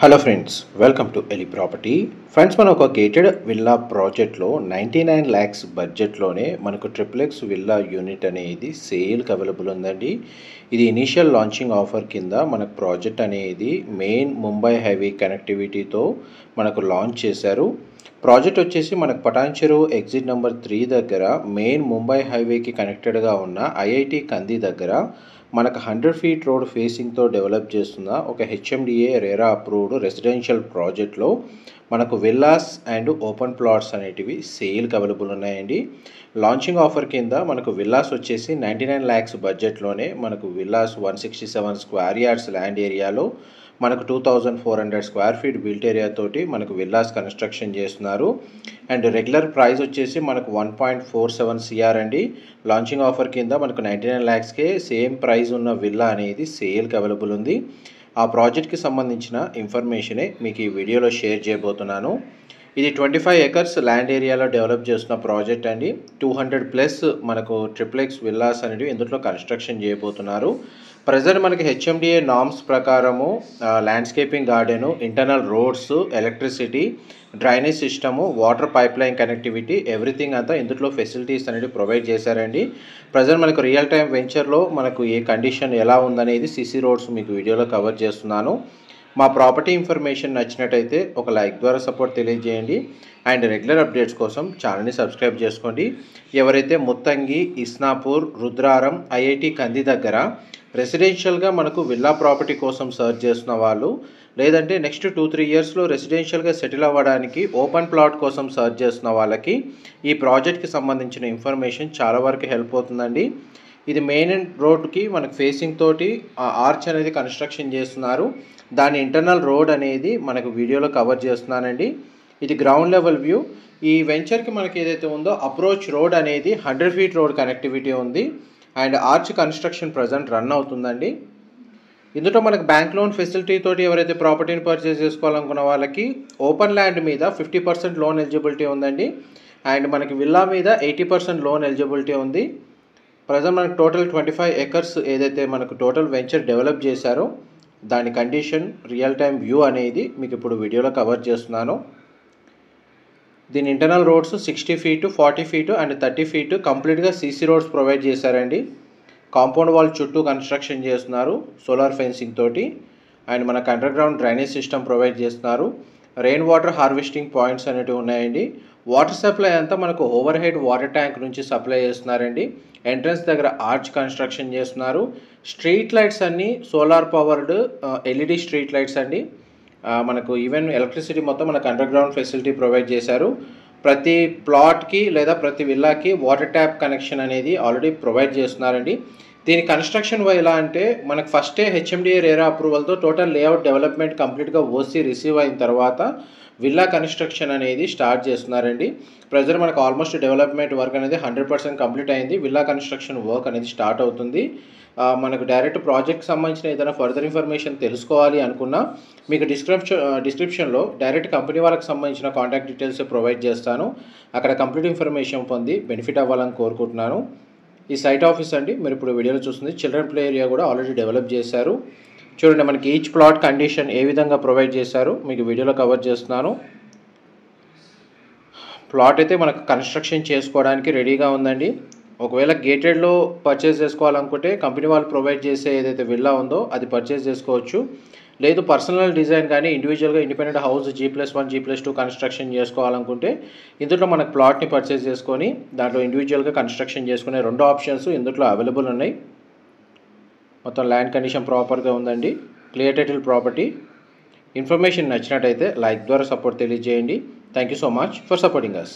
Hello friends, welcome to ఎలి property. Friends, మనం ఒక గేటెడ్ విల్లా ప్రాజెక్ట్లో 99 lakhs బడ్జెట్లోనే మనకు ట్రిప్లెక్స్ విల్లా యూనిట్ అనేది సేల్కి అవైలబుల్ ఉందండి. ఇది ఇనీషియల్ లాంచింగ్ ఆఫర్ కింద మనకు ప్రాజెక్ట్ అనేది మెయిన్ ముంబై హైవే కనెక్టివిటీతో మనకు లాంచ్ చేశారు. ప్రాజెక్ట్ వచ్చేసి మనకు పటాన్ చెరువు ఎగ్జిట్ నెంబర్ 3 దగ్గర మెయిన్ ముంబై హైవేకి కనెక్టెడ్గా ఉన్న ఐఐటి కంది దగ్గర మనకు 100 feet రోడ్ ఫేసింగ్తో డెవలప్ చేస్తున్న ఒక హెచ్ఎండిఏ రేరా అప్రూవ్డ్ రెసిడెన్షియల్ ప్రాజెక్ట్లో మనకు విల్లాస్ అండ్ ఓపెన్ ప్లాట్స్ అనేటివి సేల్కి అవైలబుల్ ఉన్నాయండి. లాంచింగ్ ఆఫర్ కింద మనకు విల్లాస్ వచ్చేసి 99 lakhs బడ్జెట్లోనే మనకు విల్లాస్ 167 square yards ల్యాండ్ ఏరియాలో మనకు 2400 square feet బిల్ట్ ఏరియా తోటి మనకు విల్లాస్ కన్స్ట్రక్షన్ చేస్తున్నారు. అండ్ రెగ్యులర్ ప్రైస్ వచ్చేసి మనకు 1.47 CR అండి. లాంచింగ్ ఆఫర్ కింద మనకు 99 lakhsకే సేమ్ ప్రైస్ ఉన్న విల్లా అనేది సేల్కి అవైలబుల్ ఉంది. ఆ ప్రాజెక్ట్కి సంబంధించిన ఇన్ఫర్మేషనే మీకు ఈ వీడియోలో షేర్ చేయబోతున్నాను. ఇది 25 acres ల్యాండ్ ఏరియాలో డెవలప్ చేస్తున్న ప్రాజెక్ట్ అండి. 200+ మనకు ట్రిప్లెక్స్ విల్లాస్ అనేవి ఇందులో కన్స్ట్రక్షన్ చేయబోతున్నారు. ప్రజెంట్ మనకి హెచ్ఎండిఏ నామ్స్ ప్రకారము landscaping garden, internal roads, electricity, drainage system, water pipe line connectivity, everything అంతా ఇందులో ఫెసిలిటీస్ అనేది ప్రొవైడ్ చేశారండి. ప్రజెంట్ మనకు రియల్ టైం వెంచర్లో మనకు ఏ కండిషన్ ఎలా ఉందనేది సిసి రోడ్స్ మీకు వీడియోలో కవర్ చేస్తున్నాను. మా ప్రాపర్టీ ఇన్ఫర్మేషన్ నచ్చినట్టయితే ఒక లైక్ ద్వారా సపోర్ట్ తెలియజేయండి. అండ్ రెగ్యులర్ అప్డేట్స్ కోసం ఛానల్ని సబ్స్క్రైబ్ చేసుకోండి. ఎవరైతే ముత్తంగి, ఇస్నాపూర్, రుద్రారం, ఐఐటి కంది దగ్గర రెసిడెన్షియల్గా మనకు విల్లా ప్రాపర్టీ కోసం సర్చ్ చేస్తున్న వాళ్ళు, లేదంటే నెక్స్ట్ 2-3 yearsలో రెసిడెన్షియల్గా సెటిల్ అవ్వడానికి ఓపెన్ ప్లాట్ కోసం సర్చ్ చేస్తున్న వాళ్ళకి ఈ ప్రాజెక్ట్కి సంబంధించిన ఇన్ఫర్మేషన్ చాలా వరకు హెల్ప్ అవుతుందండి. ఇది మెయిన్ రోడ్కి మనకు ఫేసింగ్ తోటి ఆర్చ్ అనేది కన్స్ట్రక్షన్ చేస్తున్నారు. దాని ఇంటర్నల్ రోడ్ అనేది మనకు వీడియోలో కవర్ చేస్తున్నానండి. ఇది గ్రౌండ్ లెవెల్ వ్యూ. ఈ వెంచర్కి మనకి ఏదైతే ఉందో అప్రోచ్ రోడ్ అనేది 100 feet రోడ్ కనెక్టివిటీ ఉంది. And arch construction present run అవుతుందండి. ఇందులో మనకు బ్యాంక్ లోన్ ఫెసిలిటీ తోటి ఎవరైతే ప్రాపర్టీని పర్చేస్ చేసుకోవాలనుకున్న వాళ్ళకి ఓపెన్ ల్యాండ్ మీద 50% లోన్ ఎలిజిబిలిటీ ఉందండి. అండ్ మనకి విల్లా మీద 80% లోన్ ఎలిజిబిలిటీ ఉంది. ప్రజెంట్ మనకు టోటల్ 25 acres ఏదైతే మనకు టోటల్ వెంచర్ డెవలప్ చేశారో దాని కండిషన్, రియల్ టైం వ్యూ అనేది మీకు ఇప్పుడు వీడియోలో కవర్ చేస్తున్నాను. దీని internal roads 60 feet, 40 feet and 30 feet కంప్లీట్గా సీసీ రోడ్స్ ప్రొవైడ్ చేశారండి. కాంపౌండ్ వాల్ చుట్టూ కన్స్ట్రక్షన్ చేస్తున్నారు సోలార్ ఫెన్సింగ్ తోటి. అండ్ మనకు under ground drainage system provide చేస్తున్నారు. రెయిన్ వాటర్ హార్వెస్టింగ్ పాయింట్స్ అనేవి ఉన్నాయండి. వాటర్ సప్లై అంతా మనకు ఓవర్ హెడ్ వాటర్ ట్యాంక్ నుంచి సప్లై చేస్తున్నారండి. ఎంట్రన్స్ దగ్గర ఆర్చ్ కన్స్ట్రక్షన్ చేస్తున్నారు. స్ట్రీట్ లైట్స్ అన్నీ solar powered LED street lights అండి. మనకు ఈవెన్ ఎలక్ట్రిసిటీ మొత్తం మనకు అండర్ గ్రౌండ్ ఫెసిలిటీ ప్రొవైడ్ చేశారు. ప్రతి ప్లాట్కి లేదా ప్రతి విల్లాకి వాటర్ ట్యాప్ కనెక్షన్ అనేది ఆల్రెడీ ప్రొవైడ్ చేస్తున్నారండి. దీని కన్స్ట్రక్షన్ ఎలా అంటే మనకు ఫస్టే హెచ్ఎండిఏ రేరా అప్రూవల్తో టోటల్ లేఅవుట్ డెవలప్మెంట్ కంప్లీట్గా ఓసీ రిసీవ్ అయిన తర్వాత విల్లా కన్స్ట్రక్షన్ అనేది స్టార్ట్ చేస్తున్నారండి. ప్రజెంట్ మనకు ఆల్మోస్ట్ డెవలప్మెంట్ వర్క్ అనేది 100% కంప్లీట్ అయింది. విల్లా కన్స్ట్రక్షన్ వర్క్ అనేది స్టార్ట్ అవుతుంది. మనకు డైరెక్ట్ ప్రాజెక్ట్కి సంబంధించిన ఏదైనా ఫర్దర్ ఇన్ఫర్మేషన్ తెలుసుకోవాలి అనుకున్నా మీకు డిస్క్రిప్షన్లో డైరెక్ట్ కంపెనీ వాళ్ళకి సంబంధించిన కాంటాక్ట్ డీటెయిల్స్ ప్రొవైడ్ చేస్తాను. అక్కడ కంప్లీట్ ఇన్ఫర్మేషన్ పొంది బెనిఫిట్ అవ్వాలని కోరుకుంటున్నాను. ఈ సైట్ ఆఫీస్ అండి మీరు ఇప్పుడు వీడియోలో చూస్తుంది. చిల్డ్రన్ ప్లే ఏరియా కూడా ఆల్రెడీ డెవలప్ చేశారు. చూడండి మనకి ఈచ్ ప్లాట్ కండిషన్ ఏ విధంగా ప్రొవైడ్ చేశారు మీకు వీడియోలో కవర్ చేస్తున్నాను. ప్లాట్ అయితే మనకు కన్స్ట్రక్షన్ చేసుకోవడానికి రెడీగా ఉందండి. ఒకవేళ గేటెడ్లో పర్చేస్ చేసుకోవాలనుకుంటే కంపెనీ వాళ్ళు ప్రొవైడ్ చేసే ఏదైతే విల్లా ఉందో అది పర్చేస్ చేసుకోవచ్చు. లేదు పర్సనల్ డిజైన్ కానీ ఇండివిజువల్గా independent house G+1, G+2 construction చేసుకోవాలనుకుంటే ఇందులో మనకు ప్లాట్ని పర్చేస్ చేసుకొని దాంట్లో ఇండివిజువల్గా కన్స్ట్రక్షన్ చేసుకునే 2 ఆప్షన్స్ ఇందులో అవైలబుల్ ఉన్నాయి. మొత్తం ల్యాండ్ కండిషన్ ప్రాపర్గా ఉందండి. Clear title property. ఇన్ఫర్మేషన్ నచ్చినట్టయితే లైక్ ద్వారా సపోర్ట్ తెలియజేయండి. Thank you so much for supporting us.